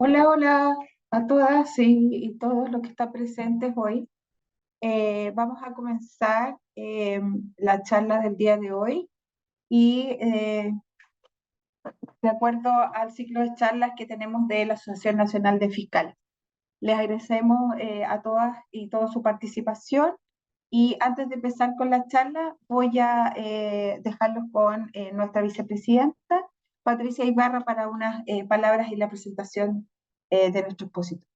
Hola, hola a todas y todos los que están presentes hoy. Vamos a comenzar la charla del día de hoy y de acuerdo al ciclo de charlas que tenemos de la Asociación Nacional de Fiscales. Les agradecemos a todas y toda su participación y antes de empezar con la charla voy a dejarlos con nuestra vicepresidenta, Patricia Ibarra, para unas palabras y la presentación de nuestro expositor.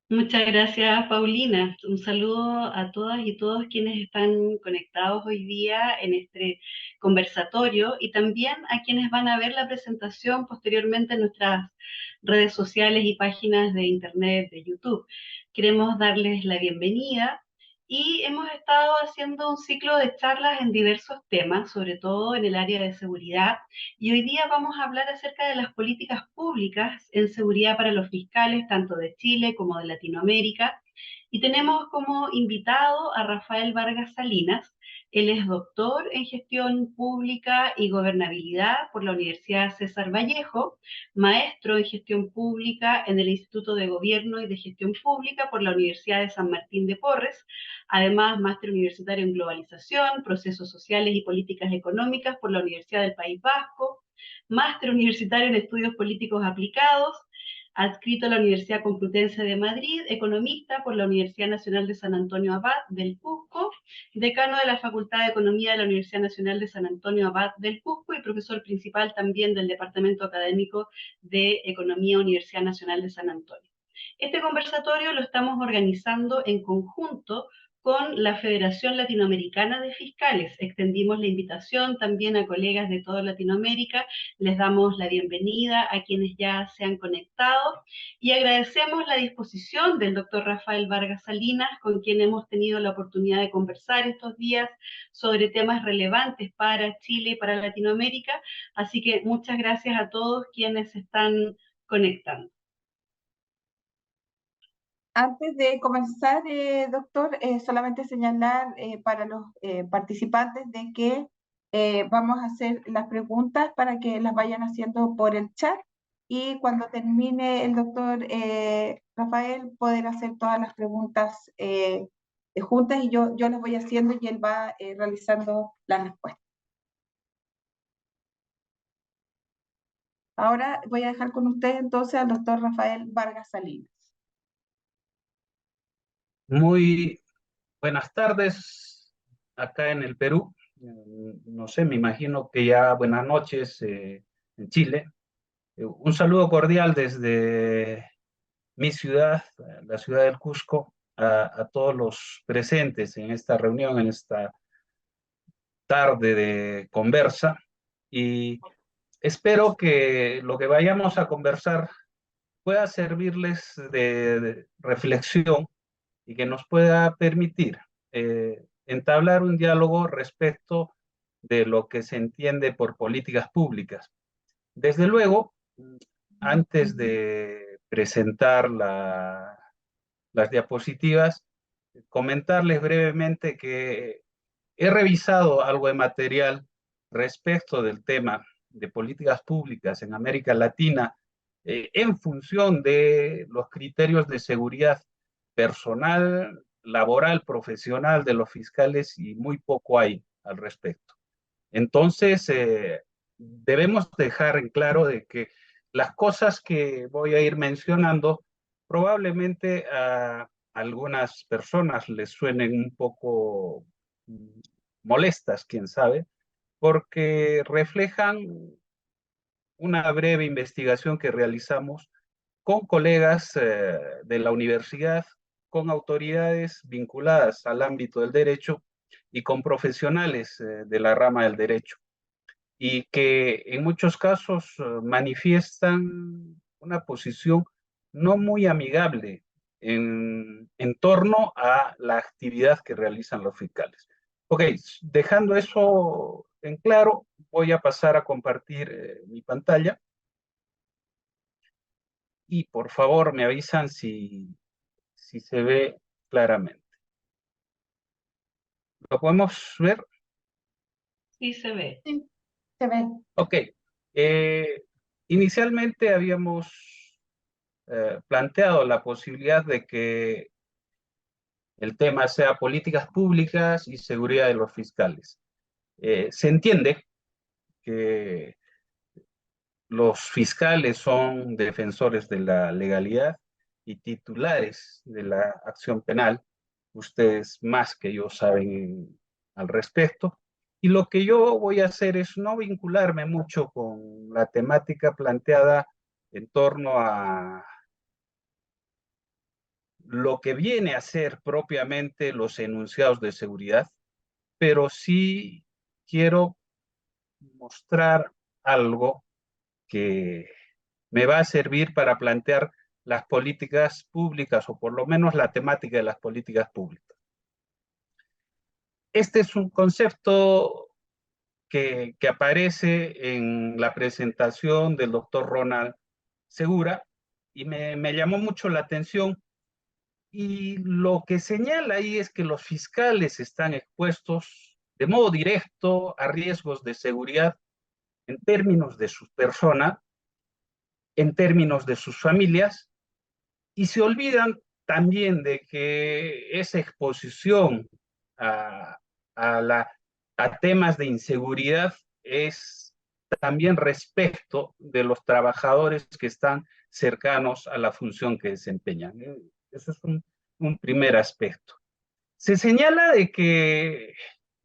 Muchas gracias, Paulina. Un saludo a todas y todos quienes están conectados hoy día en este conversatorio y también a quienes van a ver la presentación posteriormente en nuestras redes sociales y páginas de internet, de YouTube. Queremos darles la bienvenida y hemos estado haciendo un ciclo de charlas en diversos temas, sobre todo en el área de seguridad, y hoy día vamos a hablar acerca de las políticas públicas en seguridad para los fiscales, tanto de Chile como de Latinoamérica. Y tenemos como invitado a Rafael Vargas Salinas. Él es doctor en gestión pública y gobernabilidad por la Universidad César Vallejo, maestro en gestión pública en el Instituto de Gobierno y de Gestión Pública por la Universidad de San Martín de Porres, además máster universitario en globalización, procesos sociales y políticas económicas por la Universidad del País Vasco, máster universitario en estudios políticos aplicados, adscrito a la Universidad Complutense de Madrid, economista por la Universidad Nacional de San Antonio Abad del Cusco, decano de la Facultad de Economía de la Universidad Nacional de San Antonio Abad del Cusco y profesor principal también del Departamento Académico de Economía Universidad Nacional de San Antonio. Este conversatorio lo estamos organizando en conjunto con la Federación Latinoamericana de Fiscales. Extendimos la invitación también a colegas de toda Latinoamérica, les damos la bienvenida a quienes ya se han conectado y agradecemos la disposición del doctor Rafael Vargas Salinas, con quien hemos tenido la oportunidad de conversar estos días sobre temas relevantes para Chile y para Latinoamérica, así que muchas gracias a todos quienes se están conectando. Antes de comenzar, doctor, solamente señalar para los participantes de que vamos a hacer las preguntas para que las vayan haciendo por el chat y cuando termine el doctor Rafael poder hacer todas las preguntas juntas y yo las voy haciendo y él va realizando las respuestas. Ahora voy a dejar con usted entonces al doctor Rafael Vargas Salinas. Muy buenas tardes acá en el Perú. No sé, me imagino que ya buenas noches en Chile. Un saludo cordial desde mi ciudad, la ciudad del Cusco, a todos los presentes en esta reunión, en esta tarde de conversa. Y espero que lo que vayamos a conversar pueda servirles de reflexión y que nos pueda permitir entablar un diálogo respecto de lo que se entiende por políticas públicas. Desde luego, antes de presentar las diapositivas, comentarles brevemente que he revisado algo de material respecto del tema de políticas públicas en América Latina en función de los criterios de seguridad personal, laboral, profesional de los fiscales y muy poco hay al respecto. Entonces, debemos dejar en claro de que las cosas que voy a ir mencionando probablemente a algunas personas les suenen un poco molestas, quién sabe, porque reflejan una breve investigación que realizamos con colegas de la universidad, con autoridades vinculadas al ámbito del derecho y con profesionales de la rama del derecho, y que en muchos casos manifiestan una posición no muy amigable en torno a la actividad que realizan los fiscales. Ok, dejando eso en claro, voy a pasar a compartir mi pantalla y por favor me avisan si se ve claramente. ¿Lo podemos ver? Sí, se ve. Sí, se ve. Ok. Eh, Inicialmente habíamos planteado la posibilidad de que el tema sea políticas públicas y seguridad de los fiscales. Se entiende que los fiscales son defensores de la legalidad y titulares de la acción penal. Ustedes más que yo saben al respecto. Y lo que yo voy a hacer es no vincularme mucho con la temática planteada en torno a lo que viene a ser propiamente los enunciados de seguridad, pero sí quiero mostrar algo que me va a servir para plantear las políticas públicas, o por lo menos la temática de las políticas públicas. Este es un concepto que aparece en la presentación del doctor Ronald Segura y me llamó mucho la atención. Y lo que señala ahí es que los fiscales están expuestos de modo directo a riesgos de seguridad en términos de su persona, en términos de sus familias, y se olvidan también de que esa exposición a, a temas de inseguridad es también respecto de los trabajadores que están cercanos a la función que desempeñan. Eso es un primer aspecto. Se señala de que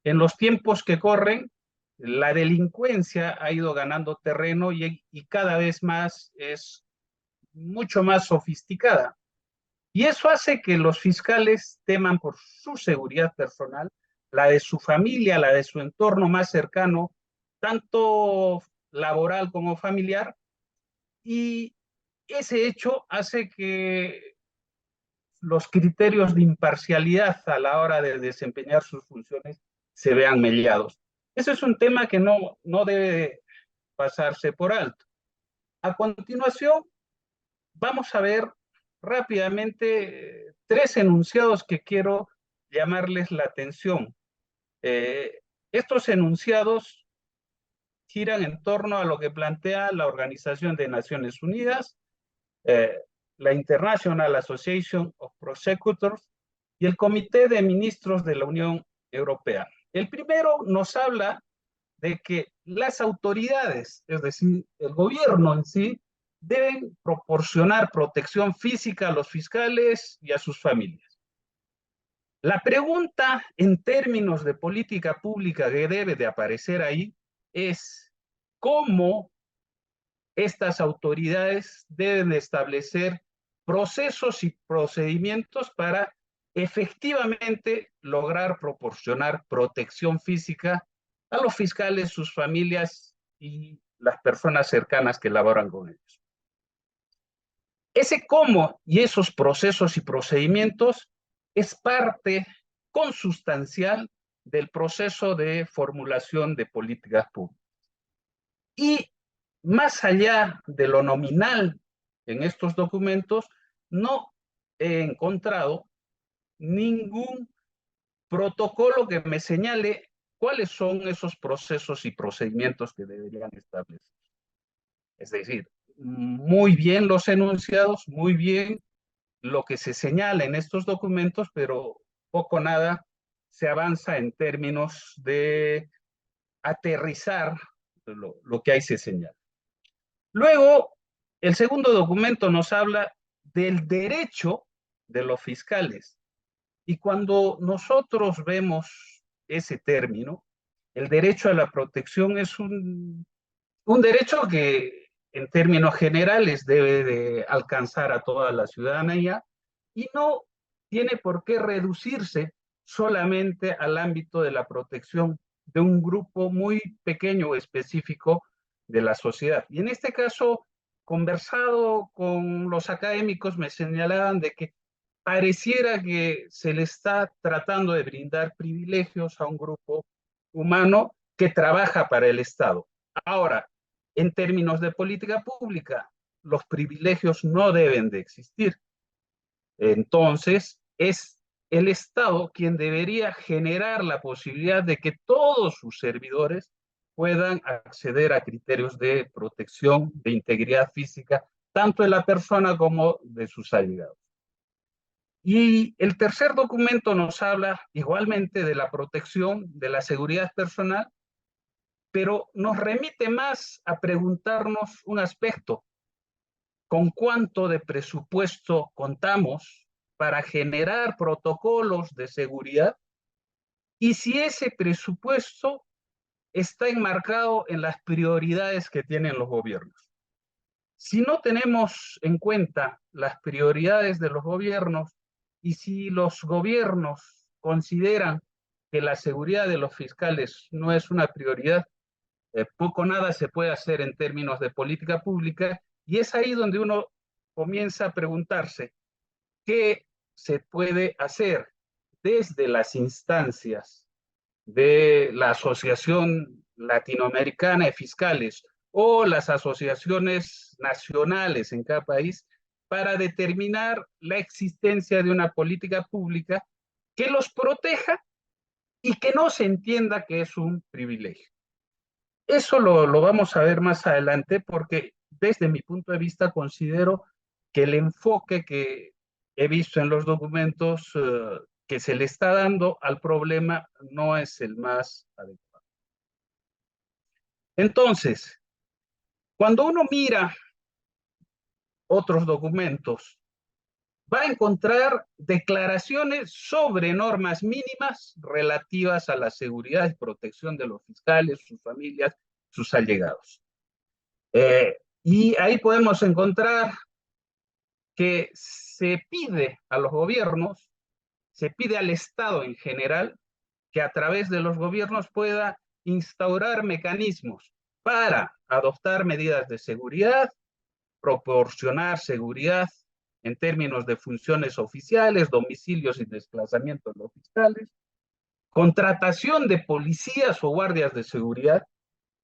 en los tiempos que corren, la delincuencia ha ido ganando terreno y cada vez más es mucho más sofisticada. Y eso hace que los fiscales teman por su seguridad personal, la de su familia, la de su entorno más cercano, tanto laboral como familiar, y ese hecho hace que los criterios de imparcialidad a la hora de desempeñar sus funciones se vean mediados. Ese es un tema que no debe pasarse por alto. A continuación, vamos a ver rápidamente tres enunciados que quiero llamarles la atención. Estos enunciados giran en torno a lo que plantea la Organización de Naciones Unidas, la International Association of Prosecutors y el Comité de Ministros de la Unión Europea. El primero nos habla de que las autoridades, es decir, el gobierno en sí, deben proporcionar protección física a los fiscales y a sus familias. La pregunta en términos de política pública que debe de aparecer ahí es cómo estas autoridades deben establecer procesos y procedimientos para efectivamente lograr proporcionar protección física a los fiscales, sus familias y las personas cercanas que laboran con ellos. Ese cómo y esos procesos y procedimientos es parte consustancial del proceso de formulación de políticas públicas. Y más allá de lo nominal en estos documentos, no he encontrado ningún protocolo que me señale cuáles son esos procesos y procedimientos que deberían establecer. Es decir, muy bien los enunciados, muy bien lo que se señala en estos documentos, pero poco nada se avanza en términos de aterrizar lo que ahí se señala. Luego, el segundo documento nos habla del derecho de los fiscales. Y cuando nosotros vemos ese término, el derecho a la protección es un derecho que en términos generales debe de alcanzar a toda la ciudadanía y no tiene por qué reducirse solamente al ámbito de la protección de un grupo muy pequeño o específico de la sociedad. Y en este caso, conversado con los académicos, me señalaban de que pareciera que se le está tratando de brindar privilegios a un grupo humano que trabaja para el Estado. Ahora, en términos de política pública, los privilegios no deben de existir. Entonces, es el Estado quien debería generar la posibilidad de que todos sus servidores puedan acceder a criterios de protección de integridad física, tanto de la persona como de sus allegados. Y el tercer documento nos habla igualmente de la protección de la seguridad personal, pero nos remite más a preguntarnos un aspecto: ¿con cuánto de presupuesto contamos para generar protocolos de seguridad? Y si ese presupuesto está enmarcado en las prioridades que tienen los gobiernos. Si no tenemos en cuenta las prioridades de los gobiernos y si los gobiernos consideran que la seguridad de los fiscales no es una prioridad, poco o nada se puede hacer en términos de política pública, y es ahí donde uno comienza a preguntarse qué se puede hacer desde las instancias de la Asociación Latinoamericana de Fiscales o las asociaciones nacionales en cada país para determinar la existencia de una política pública que los proteja y que no se entienda que es un privilegio. Eso lo vamos a ver más adelante, porque desde mi punto de vista considero que el enfoque que he visto en los documentos que se le está dando al problema no es el más adecuado. Entonces, cuando uno mira otros documentos, va a encontrar declaraciones sobre normas mínimas relativas a la seguridad y protección de los fiscales, sus familias, sus allegados. Y ahí podemos encontrar que se pide a los gobiernos, se pide al Estado en general, que a través de los gobiernos pueda instaurar mecanismos para adoptar medidas de seguridad, proporcionar seguridad en términos de funciones oficiales, domicilios y desplazamientos de los fiscales, contratación de policías o guardias de seguridad,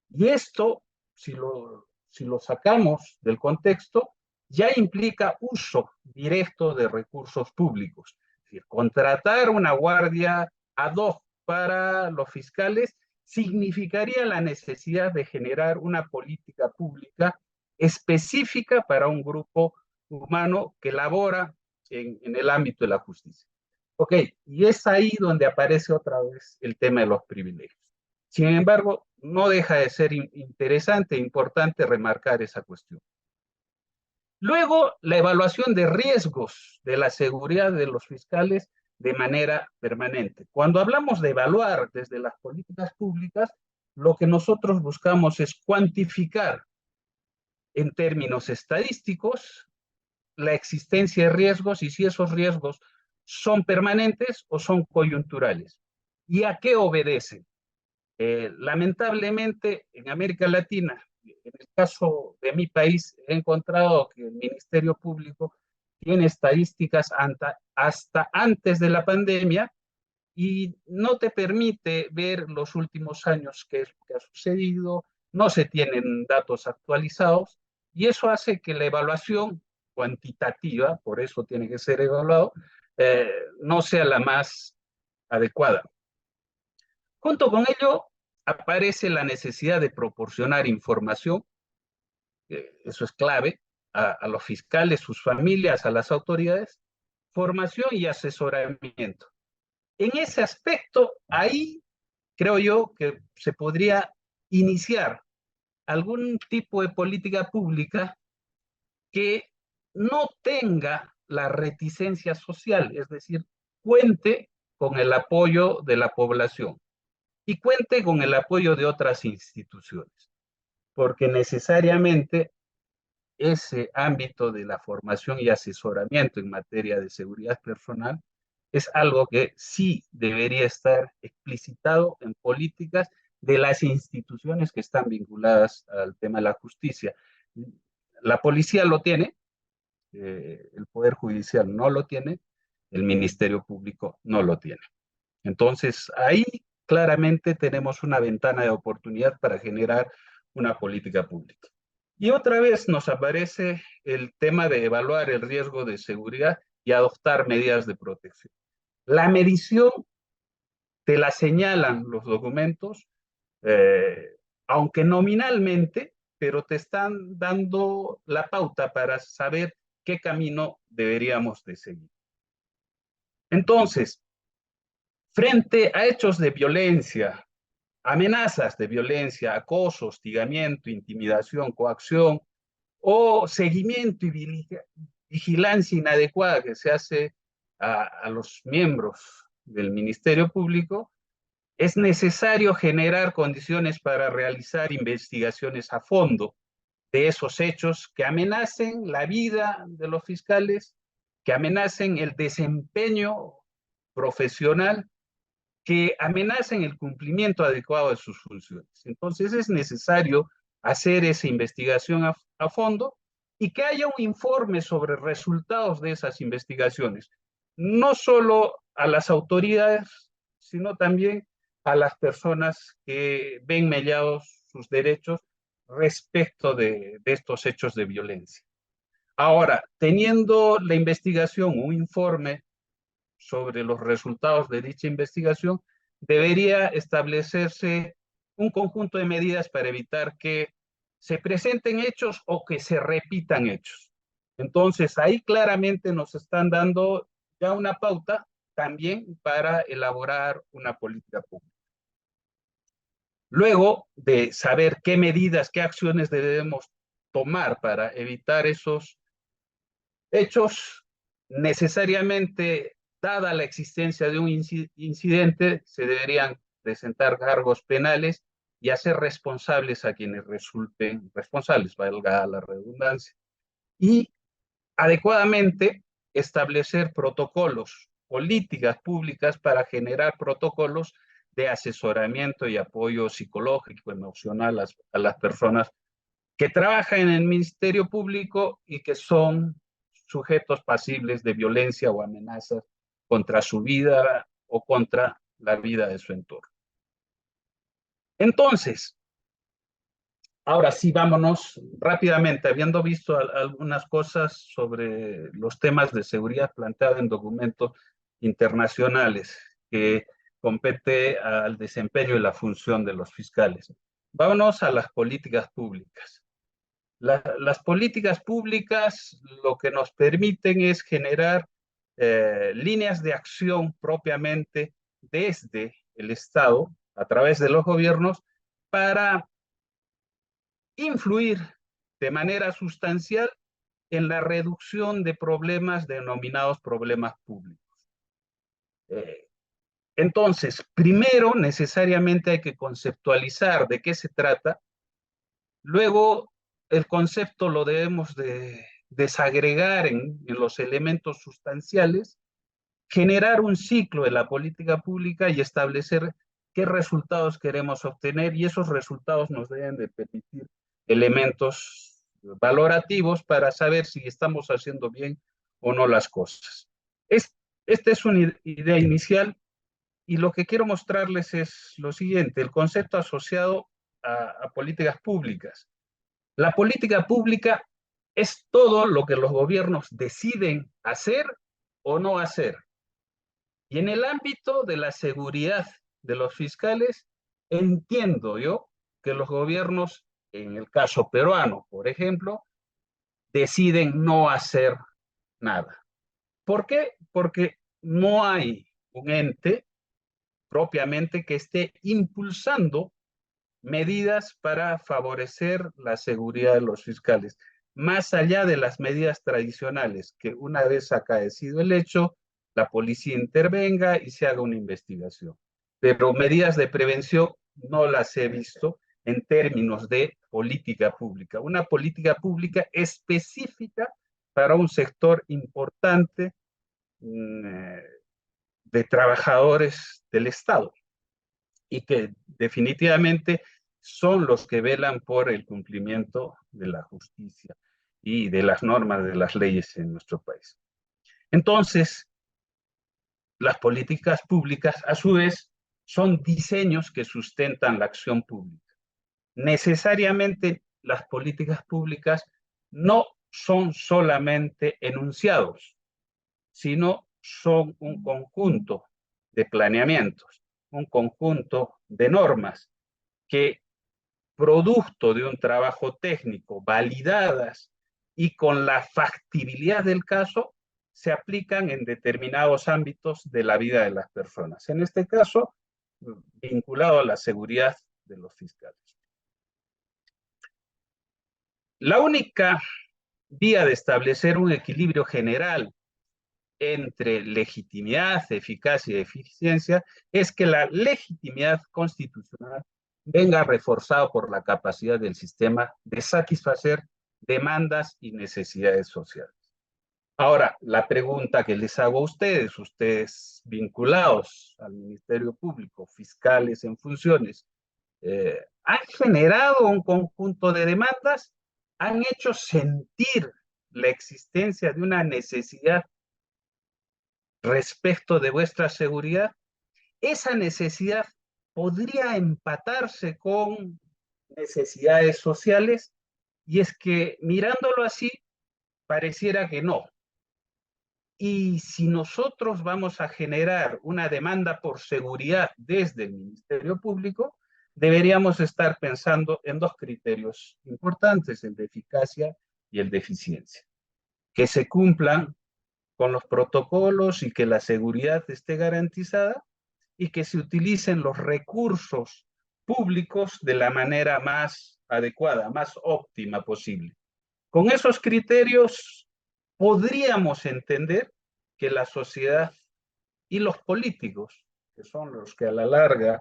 y esto, si lo sacamos del contexto, ya implica uso directo de recursos públicos. Es decir, contratar una guardia ad hoc para los fiscales significaría la necesidad de generar una política pública específica para un grupo humano que labora en el ámbito de la justicia. Ok, y es ahí donde aparece otra vez el tema de los privilegios. Sin embargo, no deja de ser interesante e importante remarcar esa cuestión. Luego, la evaluación de riesgos de la seguridad de los fiscales de manera permanente. Cuando hablamos de evaluar desde las políticas públicas, lo que nosotros buscamos es cuantificar en términos estadísticos la existencia de riesgos y si esos riesgos son permanentes o son coyunturales. ¿Y a qué obedecen? Lamentablemente, en América Latina, en el caso de mi país, he encontrado que el Ministerio Público tiene estadísticas hasta antes de la pandemia y no te permite ver los últimos años qué es lo que ha sucedido, no se tienen datos actualizados y eso hace que la evaluación cuantitativa, por eso tiene que ser evaluado, no sea la más adecuada. Junto con ello, aparece la necesidad de proporcionar información, eso es clave, a los fiscales, sus familias, a las autoridades, formación y asesoramiento. En ese aspecto, ahí creo yo que se podría iniciar algún tipo de política pública que no tenga la reticencia social, es decir, cuente con el apoyo de la población y cuente con el apoyo de otras instituciones, porque necesariamente ese ámbito de la formación y asesoramiento en materia de seguridad personal es algo que sí debería estar explicitado en políticas de las instituciones que están vinculadas al tema de la justicia. La policía lo tiene, el Poder Judicial no lo tiene, el Ministerio Público no lo tiene. Entonces, ahí claramente tenemos una ventana de oportunidad para generar una política pública. Y otra vez nos aparece el tema de evaluar el riesgo de seguridad y adoptar medidas de protección. La medición te la señalan los documentos, aunque nominalmente, pero te están dando la pauta para saber qué camino deberíamos de seguir. Entonces, frente a hechos de violencia, amenazas de violencia, acoso, hostigamiento, intimidación, coacción o seguimiento y vigilancia inadecuada que se hace a los miembros del Ministerio Público, es necesario generar condiciones para realizar investigaciones a fondo de esos hechos que amenacen la vida de los fiscales, que amenacen el desempeño profesional, que amenacen el cumplimiento adecuado de sus funciones. Entonces es necesario hacer esa investigación a fondo y que haya un informe sobre resultados de esas investigaciones, no solo a las autoridades, sino también a las personas que ven mellados sus derechos respecto de estos hechos de violencia. Ahora, teniendo la investigación, un informe sobre los resultados de dicha investigación, debería establecerse un conjunto de medidas para evitar que se presenten hechos o que se repitan hechos. Entonces, ahí claramente nos están dando ya una pauta también para elaborar una política pública. Luego de saber qué medidas, qué acciones debemos tomar para evitar esos hechos, necesariamente, dada la existencia de un incidente, se deberían presentar cargos penales y hacer responsables a quienes resulten responsables, valga la redundancia. Y adecuadamente establecer protocolos, políticas públicas para generar protocolos de asesoramiento y apoyo psicológico, emocional a las personas que trabajan en el Ministerio Público y que son sujetos pasibles de violencia o amenazas contra su vida o contra la vida de su entorno. Entonces, ahora sí, vámonos rápidamente, habiendo visto algunas cosas sobre los temas de seguridad planteados en documentos internacionales que compete al desempeño y la función de los fiscales. Vámonos a las políticas públicas. Las políticas públicas lo que nos permiten es generar líneas de acción propiamente desde el Estado, a través de los gobiernos, para influir de manera sustancial en la reducción de problemas denominados problemas públicos. Entonces, primero necesariamente hay que conceptualizar de qué se trata. Luego, el concepto lo debemos de desagregar en los elementos sustanciales, generar un ciclo de la política pública y establecer qué resultados queremos obtener, y esos resultados nos deben de permitir elementos valorativos para saber si estamos haciendo bien o no las cosas. Esta es una idea inicial y lo que quiero mostrarles es lo siguiente, el concepto asociado a políticas públicas. La política pública es todo lo que los gobiernos deciden hacer o no hacer. Y en el ámbito de la seguridad de los fiscales, entiendo yo que los gobiernos, en el caso peruano, por ejemplo, deciden no hacer nada. ¿Por qué? Porque no hay un ente propiamente que esté impulsando medidas para favorecer la seguridad de los fiscales, más allá de las medidas tradicionales, que una vez acaecido el hecho, la policía intervenga y se haga una investigación. Pero medidas de prevención no las he visto en términos de política pública. Una política pública específica para un sector importante de trabajadores del Estado y que definitivamente son los que velan por el cumplimiento de la justicia y de las normas de las leyes en nuestro país. Entonces, las políticas públicas, a su vez, son diseños que sustentan la acción pública. Necesariamente, las políticas públicas no son solamente enunciados, sino son un conjunto de planeamientos, un conjunto de normas que producto de un trabajo técnico, validadas y con la factibilidad del caso, se aplican en determinados ámbitos de la vida de las personas. En este caso, vinculado a la seguridad de los fiscales. La única vía de establecer un equilibrio general entre legitimidad, eficacia y eficiencia es que la legitimidad constitucional venga reforzado por la capacidad del sistema de satisfacer demandas y necesidades sociales. Ahora, la pregunta que les hago a ustedes vinculados al Ministerio Público, fiscales en funciones, ¿han generado un conjunto de demandas? ¿Han hecho sentir la existencia de una necesidad respecto de vuestra seguridad? Esa necesidad podría empatarse con necesidades sociales, y es que mirándolo así, pareciera que no. Y si nosotros vamos a generar una demanda por seguridad desde el Ministerio Público, deberíamos estar pensando en dos criterios importantes, el de eficacia y el de eficiencia. Que se cumplan con los protocolos y que la seguridad esté garantizada y que se utilicen los recursos públicos de la manera más adecuada, más óptima posible. Con esos criterios podríamos entender que la sociedad y los políticos, que son los que a la larga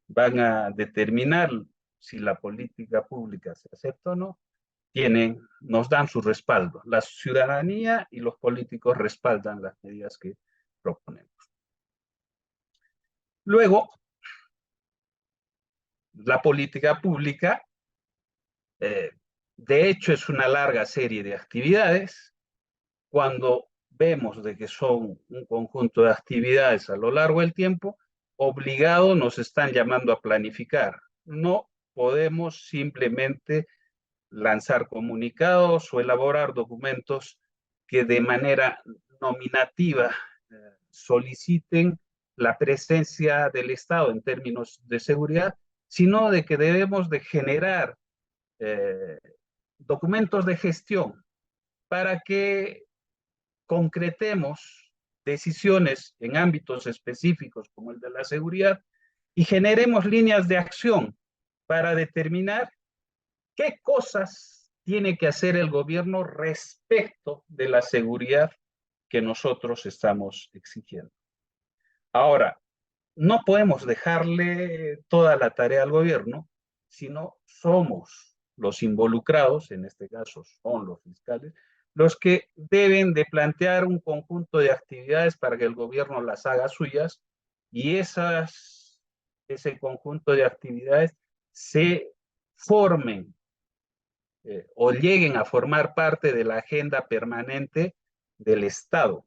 van a determinar si la política pública se acepta o no, nos dan su respaldo. La ciudadanía y los políticos respaldan las medidas que proponemos. Luego, la política pública, de hecho, es una larga serie de actividades. Cuando vemos de que son un conjunto de actividades a lo largo del tiempo, obligado nos están llamando a planificar. No podemos simplemente lanzar comunicados o elaborar documentos que de manera nominativa soliciten la presencia del Estado en términos de seguridad, sino de que debemos de generar documentos de gestión para que concretemos decisiones en ámbitos específicos como el de la seguridad y generemos líneas de acción para determinar qué cosas tiene que hacer el gobierno respecto de la seguridad que nosotros estamos exigiendo. Ahora, no podemos dejarle toda la tarea al gobierno, sino somos los involucrados, en este caso son los fiscales, los que deben de plantear un conjunto de actividades para que el gobierno las haga suyas y ese conjunto de actividades se formen o lleguen a formar parte de la agenda permanente del Estado.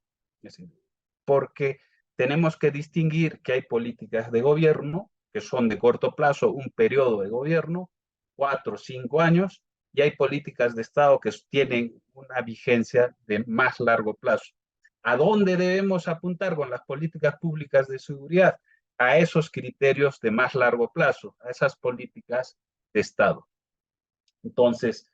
Porque tenemos que distinguir que hay políticas de gobierno que son de corto plazo, un periodo de gobierno, 4 o 5 años, y hay políticas de Estado que tienen una vigencia de más largo plazo. ¿A dónde debemos apuntar con las políticas públicas de seguridad? A esos criterios de más largo plazo, a esas políticas de Estado. Entonces,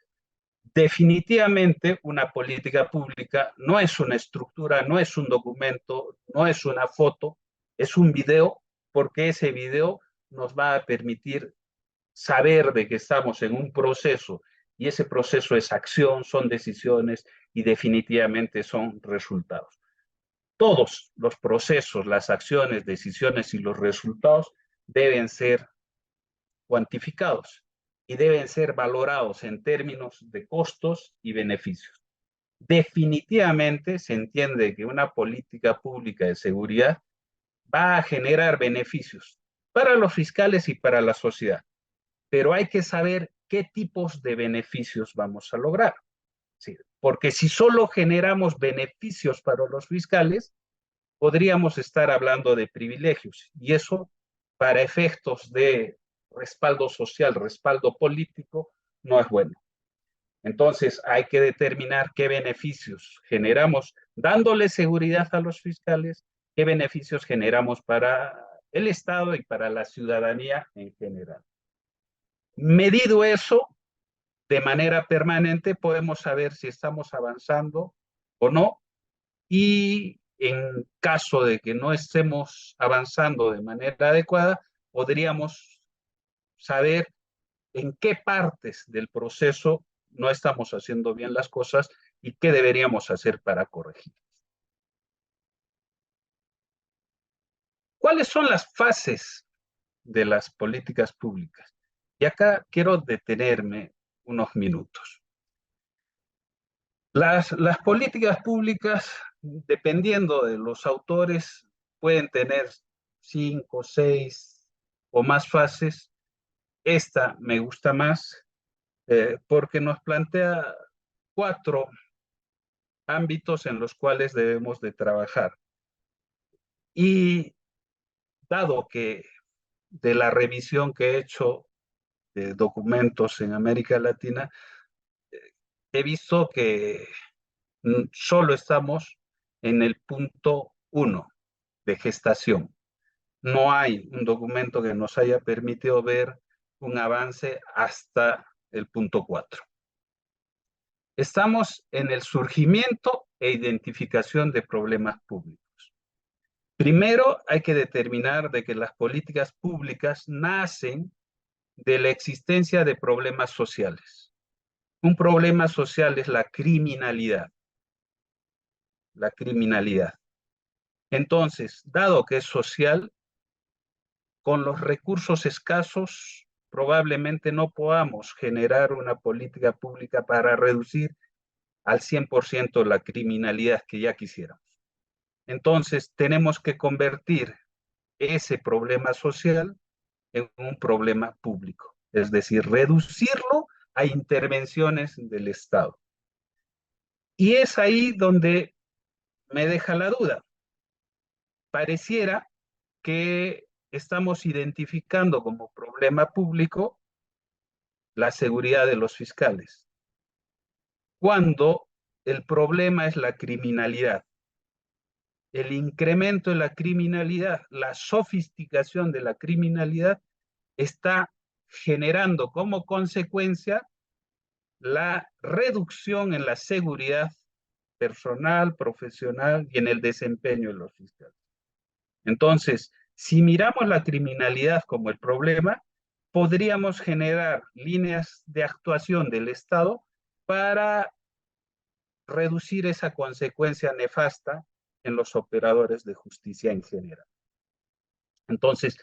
definitivamente una política pública no es una estructura, no es un documento, no es una foto, es un video, porque ese video nos va a permitir saber de que estamos en un proceso y ese proceso es acción, son decisiones y definitivamente son resultados. Todos los procesos, las acciones, decisiones y los resultados deben ser cuantificados y deben ser valorados en términos de costos y beneficios. Definitivamente se entiende que una política pública de seguridad va a generar beneficios para los fiscales y para la sociedad, pero hay que saber qué tipos de beneficios vamos a lograr. Sí, porque si solo generamos beneficios para los fiscales, podríamos estar hablando de privilegios y eso para efectos de respaldo social, respaldo político, no es bueno. Entonces hay que determinar qué beneficios generamos dándole seguridad a los fiscales, qué beneficios generamos para el Estado y para la ciudadanía en general. Medido eso de manera permanente, podemos saber si estamos avanzando o no, y en caso de que no estemos avanzando de manera adecuada, podríamos saber en qué partes del proceso no estamos haciendo bien las cosas y qué deberíamos hacer para corregir. ¿Cuáles son las fases de las políticas públicas? Y acá quiero detenerme unos minutos. Las políticas públicas, dependiendo de los autores, pueden tener 5, 6 o más fases. Esta me gusta más porque nos plantea 4 ámbitos en los cuales debemos de trabajar. Y dado que de la revisión que he hecho de documentos en América Latina, he visto que solo estamos en el punto 1 de gestación. No hay un documento que nos haya permitido ver un avance hasta el punto 4. Estamos en el surgimiento e identificación de problemas públicos. Primero, hay que determinar de que las políticas públicas nacen de la existencia de problemas sociales. Un problema social es la criminalidad. La criminalidad. Entonces, dado que es social, con los recursos escasos, probablemente no podamos generar una política pública para reducir al 100% la criminalidad que ya quisiéramos. Entonces, tenemos que convertir ese problema social en un problema público, es decir, reducirlo a intervenciones del Estado. Y es ahí donde me deja la duda. Pareciera que estamos identificando como problema público la seguridad de los fiscales, cuando el problema es la criminalidad. El incremento de la criminalidad, la sofisticación de la criminalidad está generando como consecuencia la reducción en la seguridad personal, profesional y en el desempeño de los fiscales. Entonces, si miramos la criminalidad como el problema, podríamos generar líneas de actuación del Estado para reducir esa consecuencia nefasta en los operadores de justicia en general. Entonces,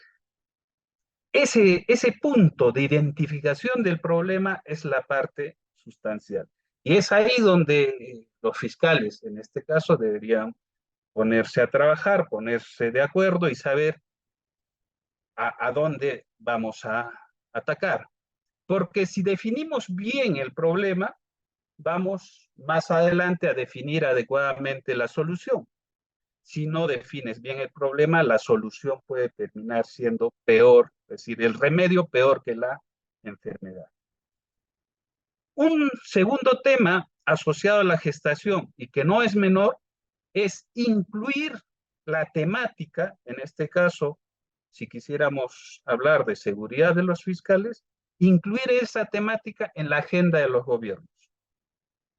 ese punto de identificación del problema es la parte sustancial. Y es ahí donde los fiscales, en este caso, deberían ponerse a trabajar, ponerse de acuerdo y saber a dónde vamos a atacar. Porque si definimos bien el problema, vamos más adelante a definir adecuadamente la solución. Si no defines bien el problema, la solución puede terminar siendo peor, es decir, el remedio peor que la enfermedad. Un segundo tema asociado a la gestación y que no es menor es incluir la temática, en este caso, si quisiéramos hablar de seguridad de los fiscales, incluir esa temática en la agenda de los gobiernos.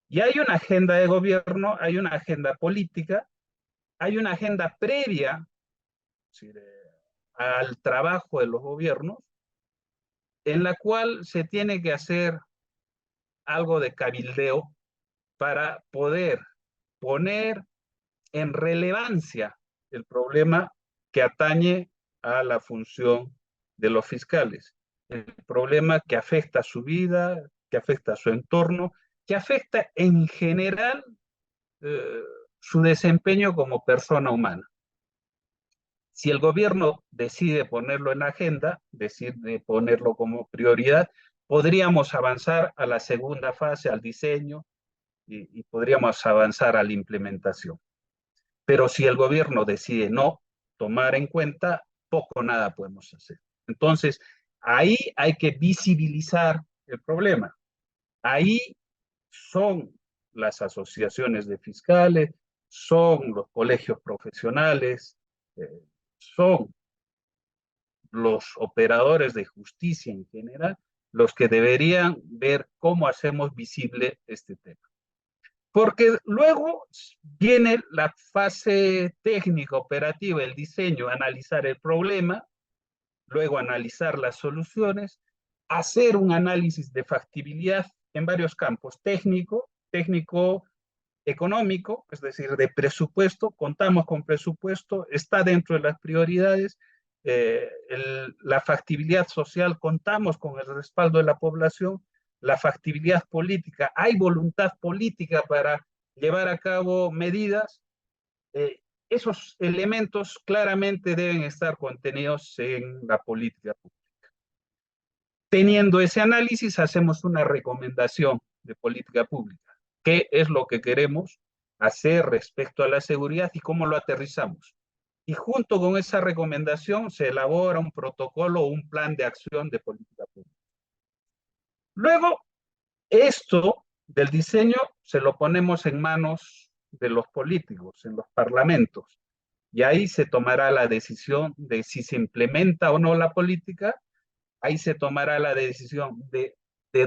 Y hay una agenda de gobierno, hay una agenda política, hay una agenda previa, es decir, al trabajo de los gobiernos, en la cual se tiene que hacer algo de cabildeo para poder poner en relevancia el problema que atañe a la función de los fiscales, el problema que afecta a su vida, que afecta a su entorno, que afecta en general eh, su desempeño como persona humana. Si el gobierno decide ponerlo en agenda, decide ponerlo como prioridad, podríamos avanzar a la segunda fase, al diseño, y podríamos avanzar a la implementación. Pero si el gobierno decide no tomar en cuenta, poco o nada podemos hacer. Entonces, ahí hay que visibilizar el problema. Ahí son las asociaciones de fiscales, son los colegios profesionales, son los operadores de justicia en general los que deberían ver cómo hacemos visible este tema. Porque luego viene la fase técnica, operativa, el diseño, analizar el problema, luego analizar las soluciones, hacer un análisis de factibilidad en varios campos, técnico, económico, es decir, de presupuesto, contamos con presupuesto, está dentro de las prioridades, la factibilidad social, contamos con el respaldo de la población, la factibilidad política, hay voluntad política para llevar a cabo medidas, esos elementos claramente deben estar contenidos en la política pública. Teniendo ese análisis, hacemos una recomendación de política pública. ¿Qué es lo que queremos hacer respecto a la seguridad y cómo lo aterrizamos? Y junto con esa recomendación se elabora un protocolo o un plan de acción de política pública. Luego, esto del diseño se lo ponemos en manos de los políticos, en los parlamentos, y ahí se tomará la decisión de si se implementa o no la política, ahí se tomará la decisión de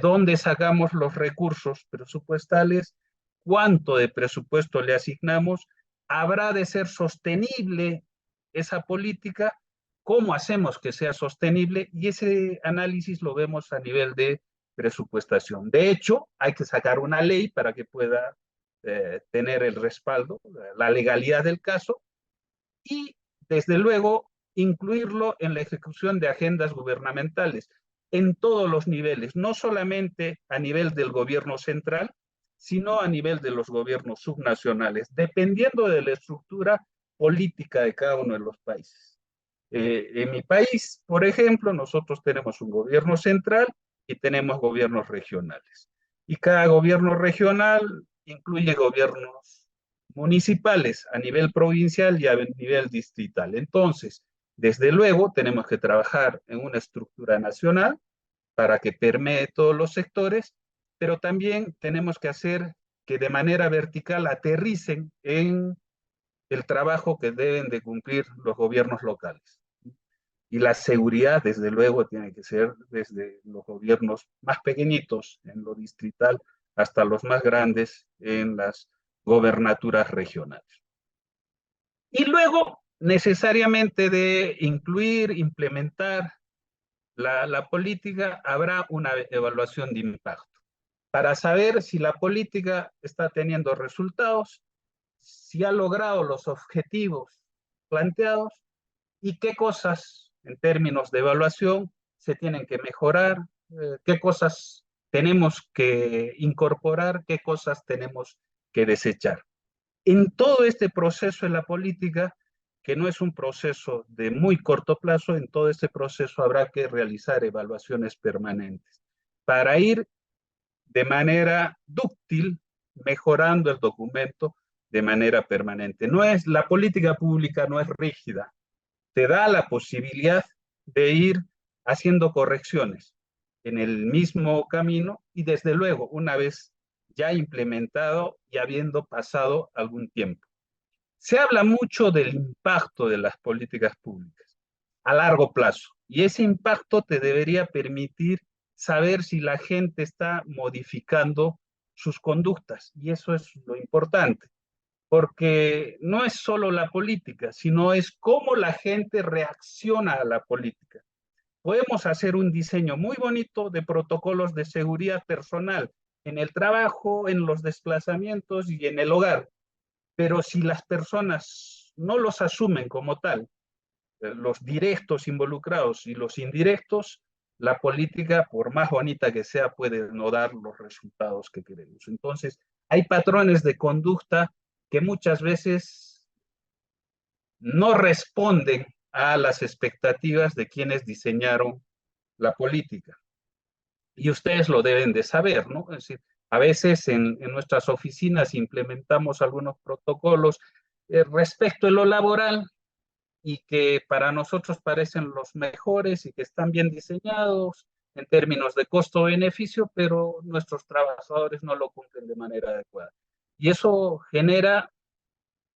dónde sacamos los recursos presupuestales, cuánto de presupuesto le asignamos, habrá de ser sostenible esa política, cómo hacemos que sea sostenible, y ese análisis lo vemos a nivel de presupuestación. De hecho, hay que sacar una ley para que pueda tener el respaldo, la legalidad del caso, y desde luego incluirlo en la ejecución de agendas gubernamentales en todos los niveles, no solamente a nivel del gobierno central, sino a nivel de los gobiernos subnacionales, dependiendo de la estructura política de cada uno de los países. En mi país, por ejemplo, nosotros tenemos un gobierno central y tenemos gobiernos regionales. Y cada gobierno regional incluye gobiernos municipales a nivel provincial y a nivel distrital. Entonces, desde luego, tenemos que trabajar en una estructura nacional para que permee todos los sectores, pero también tenemos que hacer que de manera vertical aterricen en el trabajo que deben de cumplir los gobiernos locales. Y la seguridad, desde luego, tiene que ser desde los gobiernos más pequeñitos en lo distrital hasta los más grandes en las gobernaturas regionales. Y luego, necesariamente de incluir, implementar la política, habrá una evaluación de impacto para saber si la política está teniendo resultados, si ha logrado los objetivos planteados y qué cosas en términos de evaluación se tienen que mejorar, qué cosas tenemos que incorporar, qué cosas tenemos que desechar. En todo este proceso de la política, que no es un proceso de muy corto plazo, en todo este proceso habrá que realizar evaluaciones permanentes para ir de manera dúctil mejorando el documento de manera permanente. No es, la política pública no es rígida, te da la posibilidad de ir haciendo correcciones en el mismo camino y desde luego una vez ya implementado y habiendo pasado algún tiempo. Se habla mucho del impacto de las políticas públicas a largo plazo y ese impacto te debería permitir saber si la gente está modificando sus conductas y eso es lo importante porque no es solo la política, sino es cómo la gente reacciona a la política. Podemos hacer un diseño muy bonito de protocolos de seguridad personal en el trabajo, en los desplazamientos y en el hogar, pero si las personas no los asumen como tal, los directos involucrados y los indirectos, la política, por más bonita que sea, puede no dar los resultados que queremos. Entonces, hay patrones de conducta que muchas veces no responden a las expectativas de quienes diseñaron la política. Y ustedes lo deben de saber, ¿no? Es decir, a veces en nuestras oficinas implementamos algunos protocolos respecto a lo laboral y que para nosotros parecen los mejores y que están bien diseñados en términos de costo-beneficio, pero nuestros trabajadores no lo cumplen de manera adecuada. Y eso genera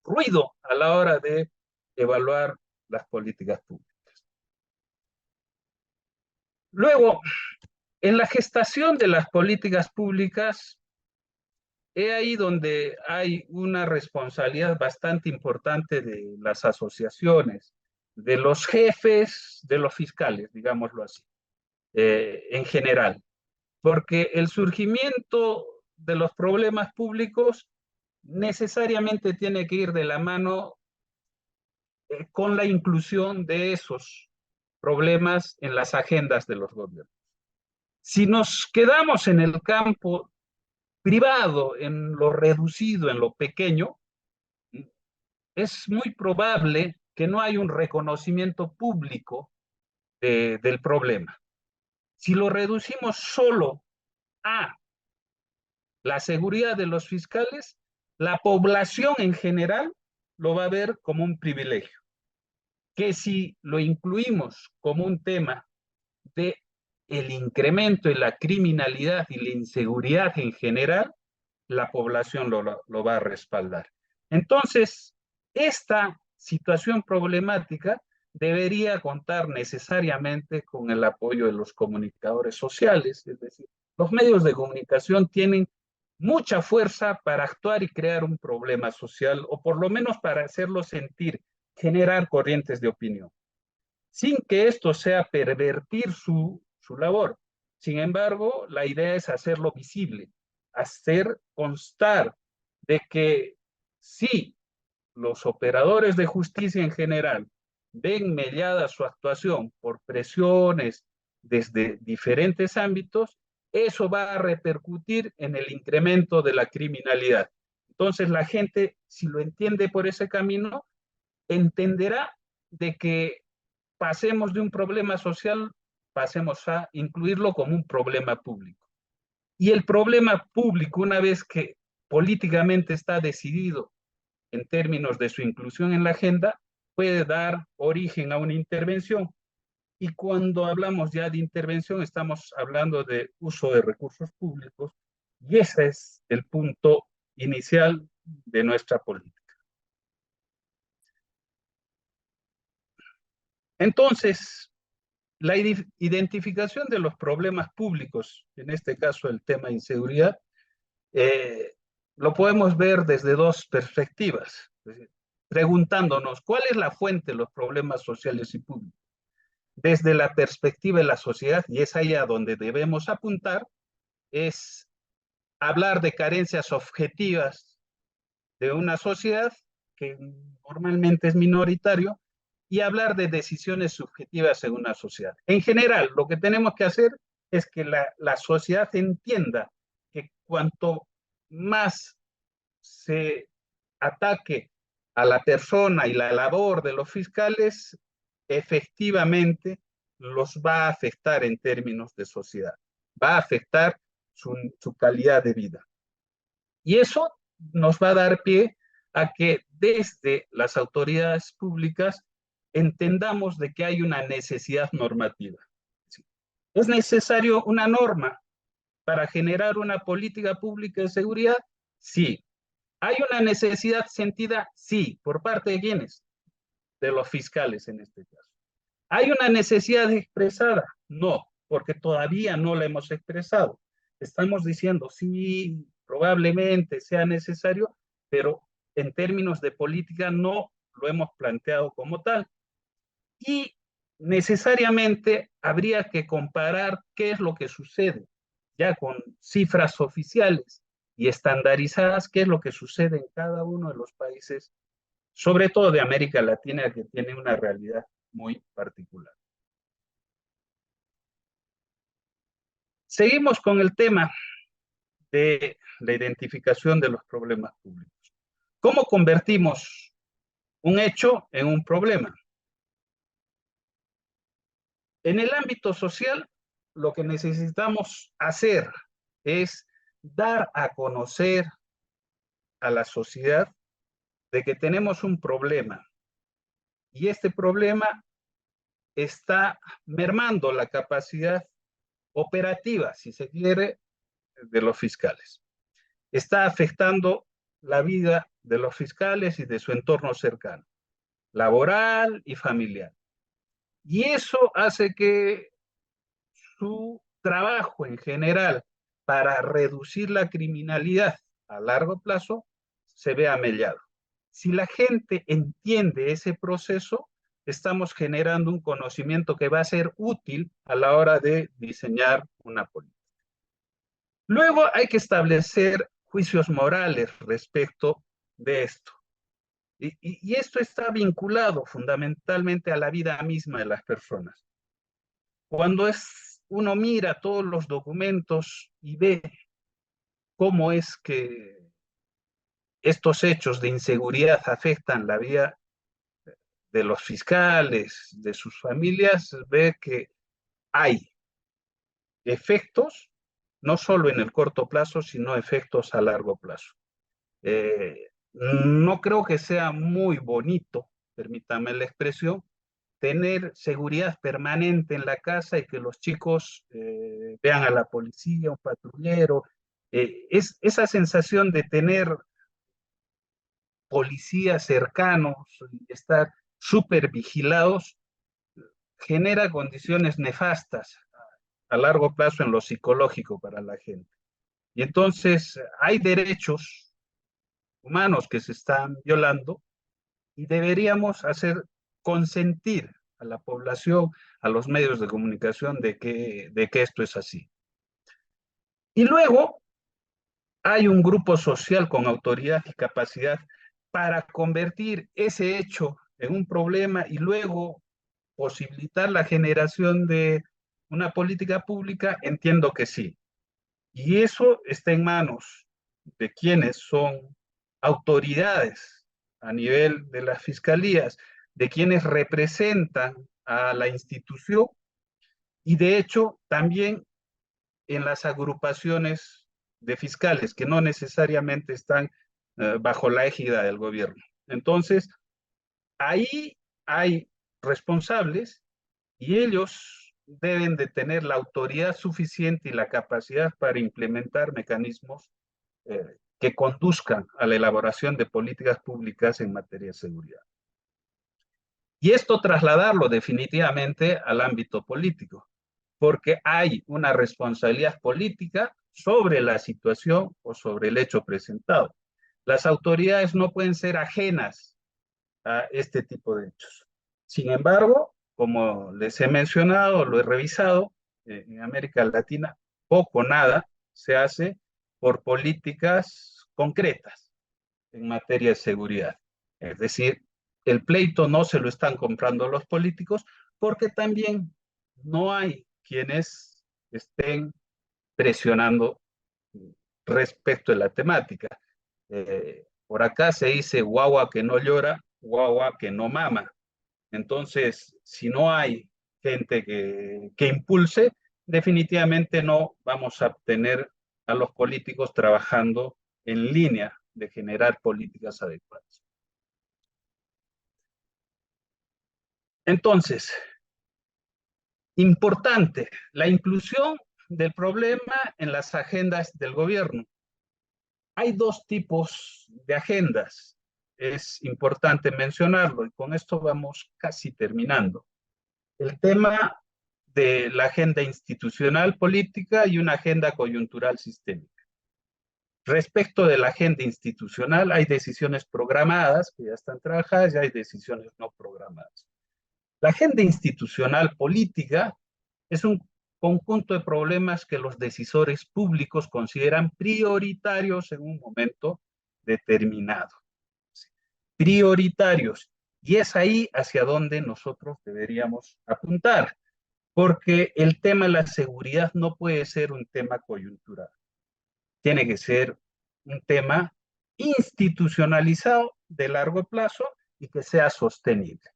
ruido a la hora de evaluar las políticas públicas. Luego, En la gestación de las políticas públicas, es ahí donde hay una responsabilidad bastante importante de las asociaciones, de los jefes, de los fiscales, digámoslo así, en general, porque el surgimiento de los problemas públicos necesariamente tiene que ir de la mano con la inclusión de esos problemas en las agendas de los gobiernos. Si nos quedamos en el campo privado, en lo reducido, en lo pequeño, es muy probable que no haya un reconocimiento público del problema. Si lo reducimos solo a la seguridad de los fiscales, la población en general lo va a ver como un privilegio. Que si lo incluimos como un tema de el incremento en la criminalidad y la inseguridad en general, la población lo va a respaldar. Entonces, esta situación problemática debería contar necesariamente con el apoyo de los comunicadores sociales, es decir, los medios de comunicación tienen mucha fuerza para actuar y crear un problema social, o por lo menos para hacerlo sentir, generar corrientes de opinión, sin que esto sea pervertir su labor. Sin embargo, la idea es hacerlo visible, hacer constar de que sí, los operadores de justicia en general ven mediada su actuación por presiones desde diferentes ámbitos, eso va a repercutir en el incremento de la criminalidad. Entonces la gente, si lo entiende por ese camino, entenderá de que pasemos de un problema social, pasemos a incluirlo como un problema público. Y el problema público, una vez que políticamente está decidido en términos de su inclusión en la agenda, puede dar origen a una intervención. Y cuando hablamos ya de intervención, estamos hablando de uso de recursos públicos, y ese es el punto inicial de nuestra política. Entonces, la identificación de los problemas públicos, en este caso el tema de inseguridad, eh, lo podemos ver desde dos perspectivas, preguntándonos cuál es la fuente de los problemas sociales y públicos. Desde la perspectiva de la sociedad, y es ahí a donde debemos apuntar, es hablar de carencias objetivas de una sociedad que normalmente es minoritario, y hablar de decisiones subjetivas en una sociedad. En general, lo que tenemos que hacer es que la sociedad entienda que cuanto más se ataque a la persona y la labor de los fiscales, efectivamente los va a afectar en términos de sociedad, va a afectar su calidad de vida. Y eso nos va a dar pie a que desde las autoridades públicas entendamos de que hay una necesidad normativa. ¿Es necesario una norma para generar una política pública de seguridad? Sí. ¿Hay una necesidad sentida? Sí. ¿Por parte de quiénes? De los fiscales en este caso. ¿Hay una necesidad expresada? No, porque todavía no la hemos expresado. Estamos diciendo, sí, probablemente sea necesario, pero en términos de política no lo hemos planteado como tal. Y necesariamente habría que comparar qué es lo que sucede, ya con cifras oficiales y estandarizadas, qué es lo que sucede en cada uno de los países, sobre todo de América Latina, que tiene una realidad muy particular. Seguimos con el tema de la identificación de los problemas públicos. ¿Cómo convertimos un hecho en un problema? En el ámbito social, lo que necesitamos hacer es dar a conocer a la sociedad de que tenemos un problema, y este problema está mermando la capacidad operativa, si se quiere, de los fiscales. Está afectando la vida de los fiscales y de su entorno cercano, laboral y familiar. Y eso hace que su trabajo en general para reducir la criminalidad a largo plazo se vea mellado. Si la gente entiende ese proceso, estamos generando un conocimiento que va a ser útil a la hora de diseñar una política. Luego hay que establecer juicios morales respecto de esto. Y esto está vinculado fundamentalmente a la vida misma de las personas. Cuando uno mira todos los documentos y ve cómo es que estos hechos de inseguridad afectan la vida de los fiscales, de sus familias, ve que hay efectos, no solo en el corto plazo, sino efectos a largo plazo. No creo que sea muy bonito, permítame la expresión, tener seguridad permanente en la casa y que los chicos vean a la policía, un patrullero. Es esa sensación de tener policías cercanos y estar súper vigilados genera condiciones nefastas a largo plazo en lo psicológico para la gente. Y entonces hay derechos humanos que se están violando y deberíamos hacer consentir a la población, a los medios de comunicación de que esto es así. Y luego hay un grupo social con autoridad y capacidad para convertir ese hecho en un problema y luego posibilitar la generación de una política pública, entiendo que sí. Y eso está en manos de quienes son autoridades a nivel de las fiscalías, de quienes representan a la institución y de hecho también en las agrupaciones de fiscales que no necesariamente están bajo la égida del gobierno. Entonces, ahí hay responsables y ellos deben de tener la autoridad suficiente y la capacidad para implementar mecanismos que conduzcan a la elaboración de políticas públicas en materia de seguridad. Y esto trasladarlo definitivamente al ámbito político, porque hay una responsabilidad política sobre la situación o sobre el hecho presentado. Las autoridades no pueden ser ajenas a este tipo de hechos. Sin embargo, como les he mencionado, lo he revisado, en América Latina poco o nada se hace por políticas concretas en materia de seguridad. Es decir, el pleito no se lo están comprando los políticos porque también no hay quienes estén presionando respecto de la temática. Por acá se dice guagua que no llora, guagua que no mama. Entonces, si no hay gente que impulse, definitivamente no vamos a tener a los políticos trabajando en línea de generar políticas adecuadas. Entonces, importante, la inclusión del problema en las agendas del gobierno. Hay dos tipos de agendas, es importante mencionarlo y con esto vamos casi terminando. El tema de la agenda institucional política y una agenda coyuntural sistémica. Respecto de la agenda institucional, hay decisiones programadas que ya están trabajadas y hay decisiones no programadas. La agenda institucional política es un conjunto de problemas que los decisores públicos consideran prioritarios en un momento determinado. Prioritarios. Y es ahí hacia donde nosotros deberíamos apuntar, porque el tema de la seguridad no puede ser un tema coyuntural. Tiene que ser un tema institucionalizado de largo plazo y que sea sostenible.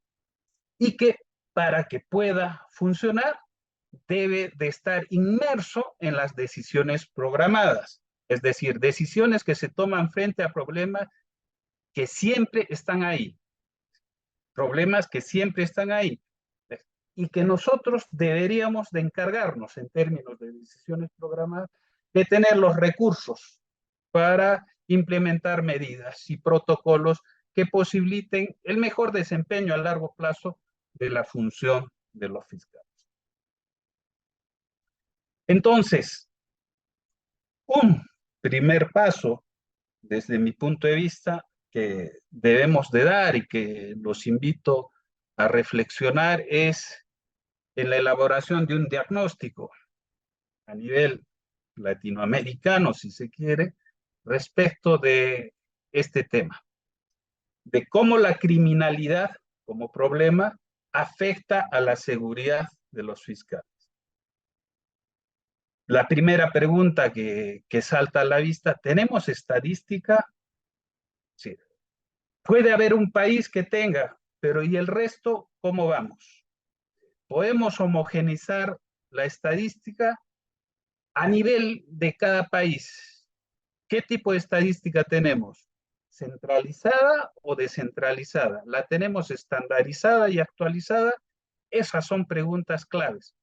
Y que para que pueda funcionar debe de estar inmerso en las decisiones programadas, es decir, decisiones que se toman frente a problemas que siempre están ahí, problemas que siempre están ahí, y que nosotros deberíamos de encargarnos en términos de decisiones programadas de tener los recursos para implementar medidas y protocolos que posibiliten el mejor desempeño a largo plazo de la función de los fiscales. Entonces, un primer paso, desde mi punto de vista, que debemos de dar y que los invito a reflexionar es en la elaboración de un diagnóstico a nivel latinoamericano, si se quiere, respecto de este tema, de cómo la criminalidad como problema afecta a la seguridad de los fiscales. La primera pregunta que salta a la vista, ¿tenemos estadística? Sí. Puede haber un país que tenga, pero ¿y el resto cómo vamos? ¿Podemos homogenizar la estadística a nivel de cada país? ¿Qué tipo de estadística tenemos? ¿Centralizada o descentralizada? ¿La tenemos estandarizada y actualizada? Esas son preguntas claves.